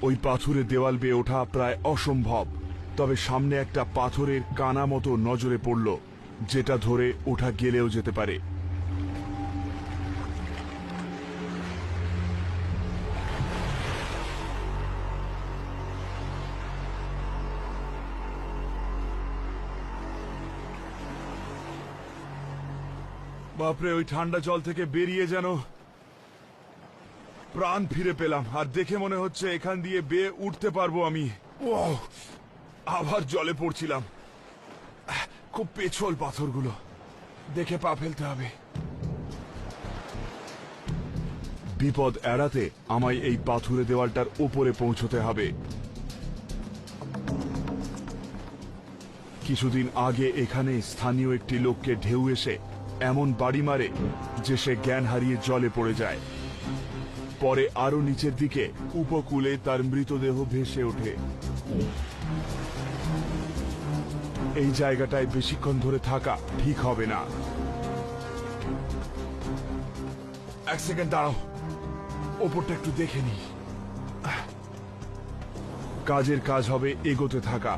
ওই পাথুরে দেওয়াল বেয়ে ওঠা প্রায় অসম্ভব, তবে সামনে একটা পাথরের কানা মতো নজরে পড়ল, যেটা ধরে ওঠা গেলেও যেতে পারে। বাপরে, ওই ঠান্ডা জল থেকে বেরিয়ে যেন প্রাণ ফিরে পেলাম। আর দেখে মনে হচ্ছে এখান দিয়ে বেয়ে উঠতে পারবো আমি। ওহ, আবার জলে পড়ছিলাম। খুব পেছল পাথরগুলো, দেখে পা ফেলতে হবে। বিপদ এড়াতে আমায় এই পাথুরে দেওয়ালটার উপরে পৌঁছতে হবে। কিছুদিন আগে এখানে স্থানীয় একটি লোককে ঢেউ এসে এমন বাড়ি মারে যে সে জ্ঞান হারিয়ে জলে পড়ে যায়। পরে আরো নিচের দিকে উপকূলে তার মৃতদেহ ভেসে ওঠে। এই জায়গাটায় বেশিক্ষণ ধরে থাকা ঠিক হবে না। এক সেকেন্ড দাঁড়াও, ওপরটা একটু দেখে নি। কাজের কাজ হবে এগোতে থাকা।